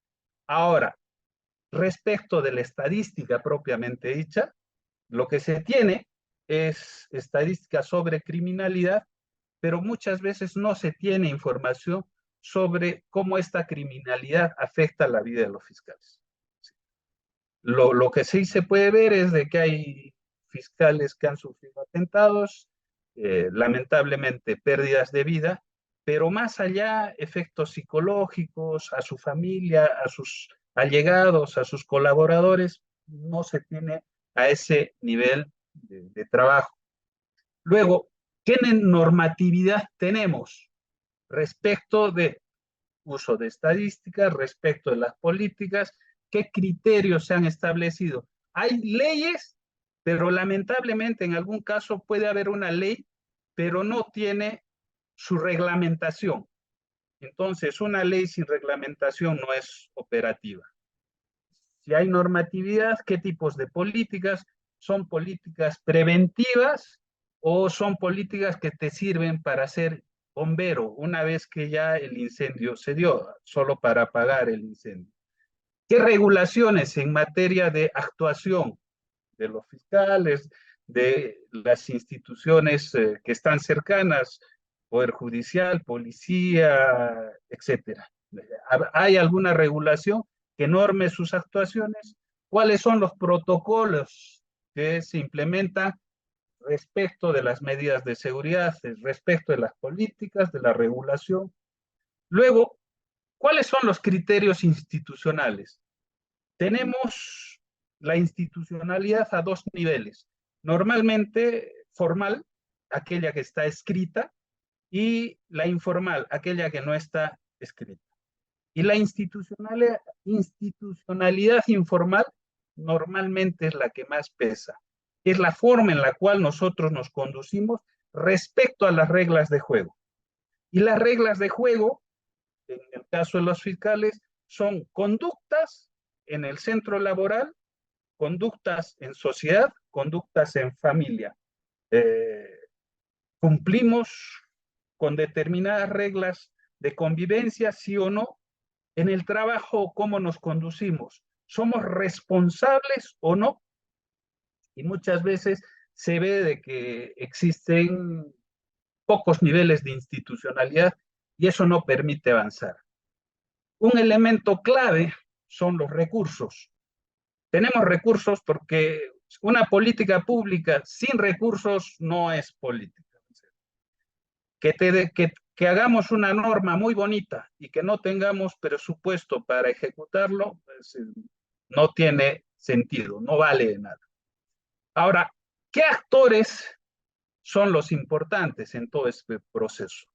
Ahora, respecto de la estadística propiamente dicha, lo que se tiene es estadística sobre criminalidad, pero muchas veces no se tiene información sobre cómo esta criminalidad afecta la vida de los fiscales. Lo que sí se puede ver es de que hay fiscales que han sufrido atentados, lamentablemente pérdidas de vida, pero más allá, efectos psicológicos a su familia, a sus allegados, a sus colaboradores, no se tiene a ese nivel de trabajo. Luego, ¿qué normatividad tenemos respecto de uso de estadísticas, respecto de las políticas? ¿Qué criterios se han establecido? Hay leyes, pero lamentablemente en algún caso puede haber una ley, pero no tiene su reglamentación. Entonces, una ley sin reglamentación no es operativa. Si hay normatividad, ¿qué tipos de políticas? ¿Son políticas preventivas o son políticas que te sirven para ser bombero una vez que ya el incendio se dio, solo para apagar el incendio? ¿Qué regulaciones en materia de actuación de los fiscales, de las instituciones que están cercanas, Poder Judicial, Policía, etcétera? ¿Hay alguna regulación que norme sus actuaciones? ¿Cuáles son los protocolos que se implementan respecto de las medidas de seguridad, respecto de las políticas, de la regulación? Luego, ¿cuáles son los criterios institucionales? Tenemos la institucionalidad a dos niveles. Normalmente formal, aquella que está escrita, y la informal, aquella que no está escrita. Y la institucionalidad informal normalmente es la que más pesa. Es la forma en la cual nosotros nos conducimos respecto a las reglas de juego. Y las reglas de juego, en el caso de los fiscales, son conductas en el centro laboral, conductas en sociedad, conductas en familia. Cumplimos con determinadas reglas de convivencia, sí o no. En el trabajo, ¿cómo nos conducimos? ¿Somos responsables o no? Y muchas veces se ve de que existen pocos niveles de institucionalidad y eso no permite avanzar. Un elemento clave son los recursos. Tenemos recursos porque una política pública sin recursos no es política. Que hagamos una norma muy bonita y que no tengamos presupuesto para ejecutarlo, pues, no tiene sentido, no vale de nada. Ahora, ¿qué actores son los importantes en todo este proceso?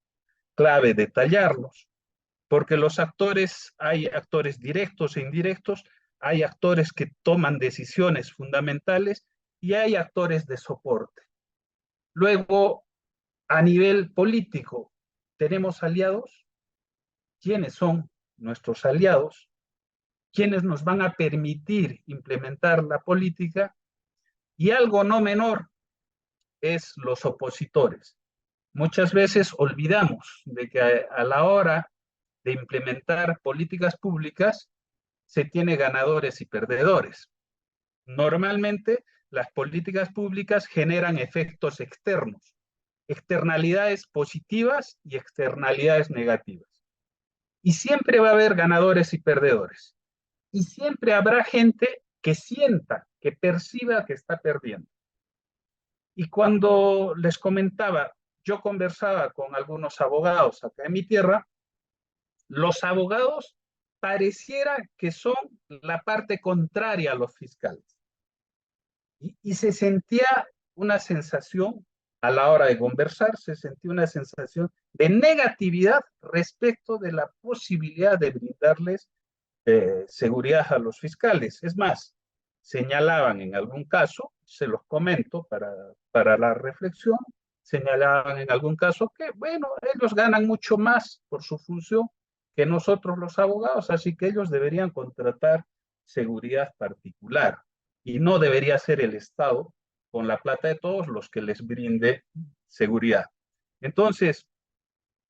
Clave detallarlos, porque los actores, hay actores directos e indirectos, hay actores que toman decisiones fundamentales y hay actores de soporte. Luego, a nivel político, ¿tenemos aliados? ¿Quiénes son nuestros aliados? ¿Quiénes nos van a permitir implementar la política? Y algo no menor es los opositores. Muchas veces olvidamos de que a la hora de implementar políticas públicas se tiene ganadores y perdedores. Normalmente las políticas públicas generan efectos externos, externalidades positivas y externalidades negativas. Y siempre va a haber ganadores y perdedores. y siempre habrá gente que sienta, que perciba que está perdiendo. Y cuando les comentaba, yo conversaba con algunos abogados acá en mi tierra, los abogados pareciera que son la parte contraria a los fiscales. Y se sentía una sensación, a la hora de conversar, se sentía una sensación de negatividad respecto de la posibilidad de brindarles seguridad a los fiscales. Es más, señalaban en algún caso, se los comento para la reflexión, señalaban en algún caso que, bueno, ellos ganan mucho más por su función que nosotros los abogados, así que ellos deberían contratar seguridad particular y no debería ser el Estado con la plata de todos los que les brinde seguridad. Entonces,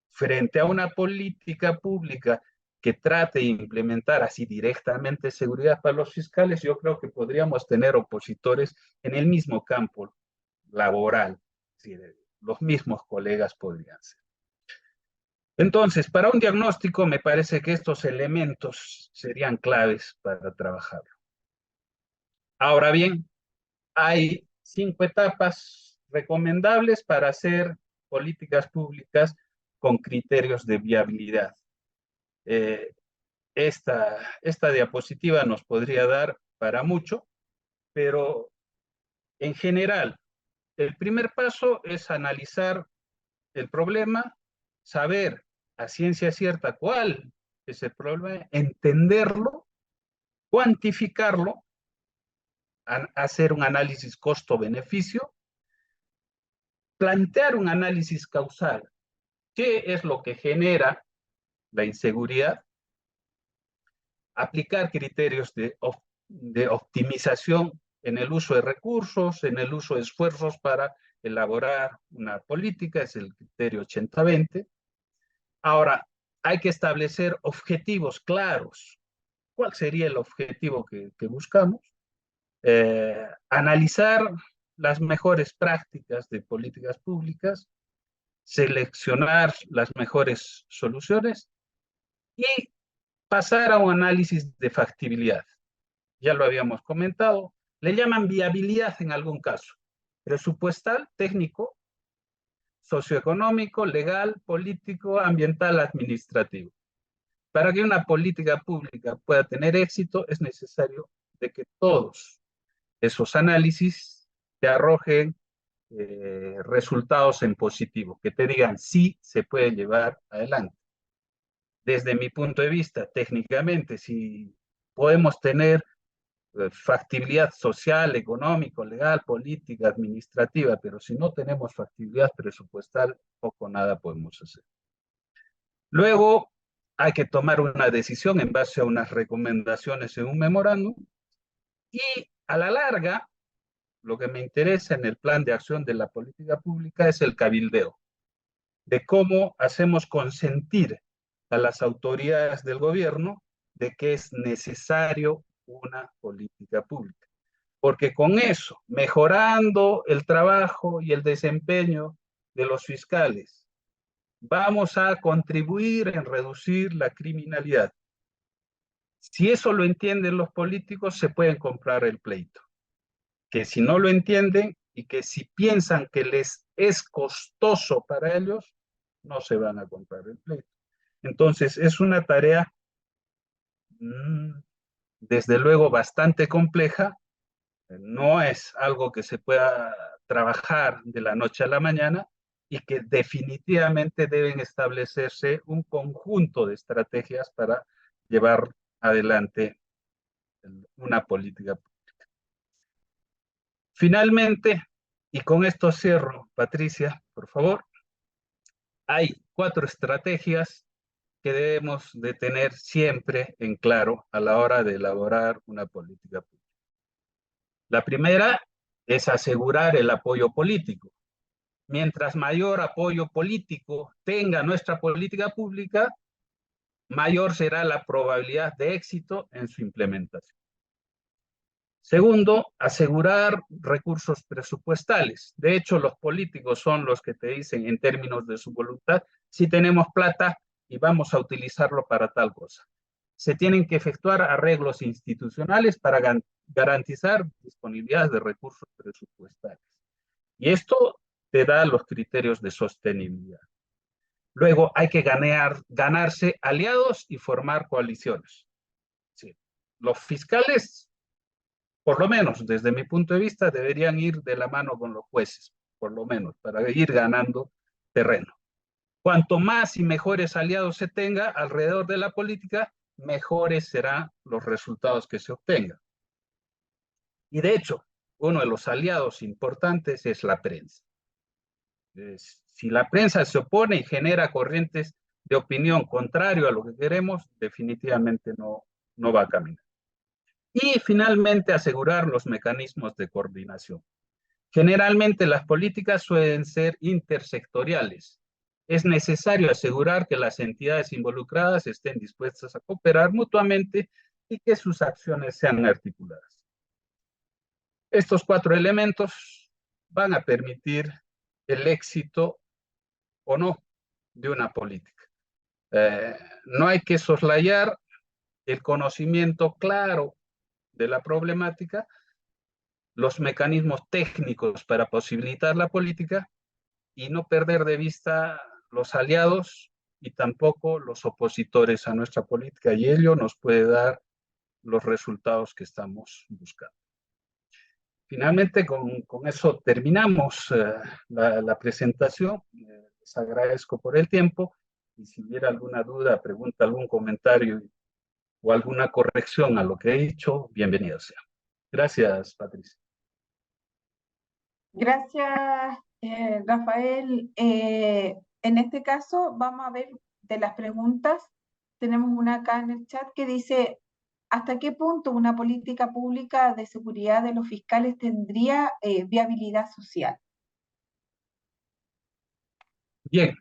frente a una política pública que trate de implementar así directamente seguridad para los fiscales, yo creo que podríamos tener opositores en el mismo campo laboral. Sí, los mismos colegas podrían ser. Entonces, para un diagnóstico me parece que estos elementos serían claves para trabajarlo. Ahora bien, hay 5 etapas recomendables para hacer políticas públicas con criterios de viabilidad. Esta diapositiva nos podría dar para mucho, pero en general, el primer paso es analizar el problema, saber a ciencia cierta cuál es el problema, entenderlo, cuantificarlo, hacer un análisis costo-beneficio, plantear un análisis causal. ¿Qué es lo que genera la inseguridad? Aplicar criterios de optimización en el uso de recursos, en el uso de esfuerzos para elaborar una política, es el criterio 80-20. Ahora, hay que establecer objetivos claros. ¿Cuál sería el objetivo que buscamos? Analizar las mejores prácticas de políticas públicas, seleccionar las mejores soluciones y pasar a un análisis de factibilidad. Ya lo habíamos comentado, le llaman viabilidad en algún caso, presupuestal, técnico, socioeconómico, legal, político, ambiental, administrativo. Para que una política pública pueda tener éxito es necesario de que todos esos análisis te arrojen resultados en positivo, que te digan sí se puede llevar adelante. Desde mi punto de vista, técnicamente, si podemos tener factibilidad social, económico, legal, política, administrativa, pero si no tenemos factibilidad presupuestal, poco nada podemos hacer. Luego, hay que tomar una decisión en base a unas recomendaciones en un memorándum y a la larga, lo que me interesa en el plan de acción de la política pública es el cabildeo, de cómo hacemos consentir a las autoridades del gobierno de que es necesario una política pública. Porque con eso, mejorando el trabajo y el desempeño de los fiscales, vamos a contribuir en reducir la criminalidad. Si eso lo entienden los políticos, se pueden comprar el pleito. Que si no lo entienden y que si piensan que les es costoso para ellos, no se van a comprar el pleito. Entonces, es una tarea, desde luego, bastante compleja. No es algo que se pueda trabajar de la noche a la mañana y que definitivamente deben establecerse un conjunto de estrategias para llevar adelante una política pública. Finalmente, y con esto cierro, Patricia, por favor, hay 4 estrategias que debemos de tener siempre en claro a la hora de elaborar una política pública. La primera es asegurar el apoyo político. Mientras mayor apoyo político tenga nuestra política pública, mayor será la probabilidad de éxito en su implementación. Segundo, asegurar recursos presupuestales. De hecho, los políticos son los que te dicen en términos de su voluntad, si tenemos plata y vamos a utilizarlo para tal cosa. se tienen que efectuar arreglos institucionales para garantizar disponibilidad de recursos presupuestarios. Y esto te da los criterios de sostenibilidad. Luego hay que ganarse aliados y formar coaliciones. Sí. Los fiscales, por lo menos desde mi punto de vista, deberían ir de la mano con los jueces, por lo menos, para ir ganando terreno. Cuanto más y mejores aliados se tenga alrededor de la política, mejores serán los resultados que se obtengan. Y de hecho, uno de los aliados importantes es la prensa. Si la prensa se opone y genera corrientes de opinión contrario a lo que queremos, definitivamente no va a caminar. Y finalmente, asegurar los mecanismos de coordinación. Generalmente las políticas suelen ser intersectoriales. Es necesario asegurar que las entidades involucradas estén dispuestas a cooperar mutuamente y que sus acciones sean articuladas. Estos 4 elementos van a permitir el éxito o no de una política. No hay que soslayar el conocimiento claro de la problemática, los mecanismos técnicos para posibilitar la política y no perder de vista los aliados y tampoco los opositores a nuestra política, y ello nos puede dar los resultados que estamos buscando. Finalmente, con eso terminamos la presentación. Les agradezco por el tiempo y si hubiera alguna duda, pregunta, algún comentario o alguna corrección a lo que he dicho, bienvenido sea. Gracias, Patricia. Gracias, Rafael. En este caso, vamos a ver de las preguntas. Tenemos una acá en el chat que dice, ¿hasta qué punto una política pública de seguridad de los fiscales tendría viabilidad social? Bien,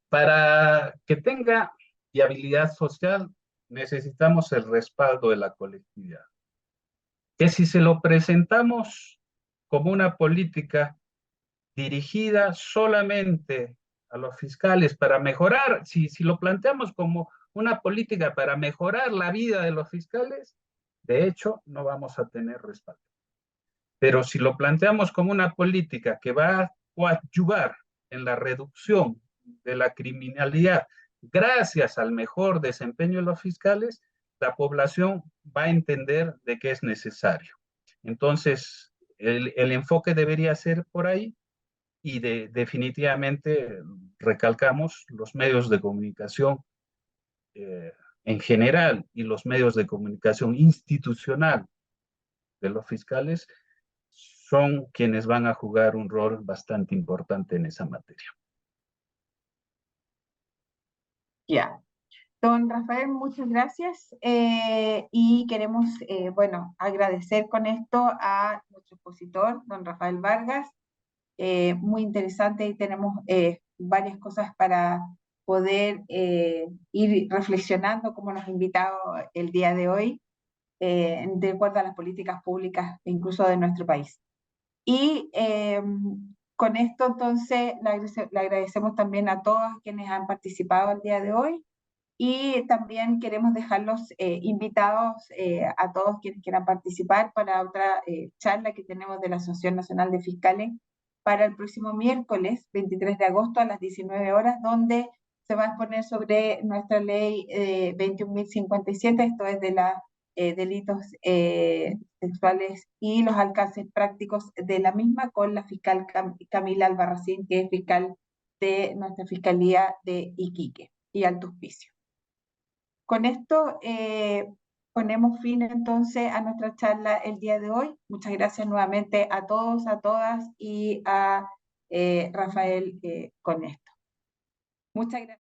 para que tenga viabilidad social, necesitamos el respaldo de la colectividad. Que si se lo presentamos como una política dirigida solamente a los fiscales para mejorar, si lo planteamos como una política para mejorar la vida de los fiscales, de hecho, no vamos a tener respaldo. Pero si lo planteamos como una política que va a coadyuvar en la reducción de la criminalidad gracias al mejor desempeño de los fiscales, la población va a entender de qué es necesario. Entonces, el enfoque debería ser por ahí y definitivamente recalcamos los medios de comunicación en general y los medios de comunicación institucional de los fiscales son quienes van a jugar un rol bastante importante en esa materia. Ya. Don Rafael, muchas gracias y queremos, bueno, agradecer con esto a nuestro expositor, don Rafael Vargas. Muy interesante y tenemos varias cosas para poder ir reflexionando como nos ha invitado el día de hoy de acuerdo a las políticas públicas incluso de nuestro país. Y con esto entonces le agradecemos también a todos quienes han participado el día de hoy y también queremos dejarlos invitados a todos quienes quieran participar para otra charla que tenemos de la Asociación Nacional de Fiscales para el próximo miércoles 23 de agosto a las 19 horas, donde se va a exponer sobre nuestra ley 21.057, esto es de los delitos sexuales y los alcances prácticos de la misma, con la fiscal Camila Albarracín, que es fiscal de nuestra Fiscalía de Iquique y Alto Hospicio. Con esto ponemos fin entonces a nuestra charla el día de hoy. Muchas gracias nuevamente a todos, a todas y a Rafael con esto. Muchas gracias.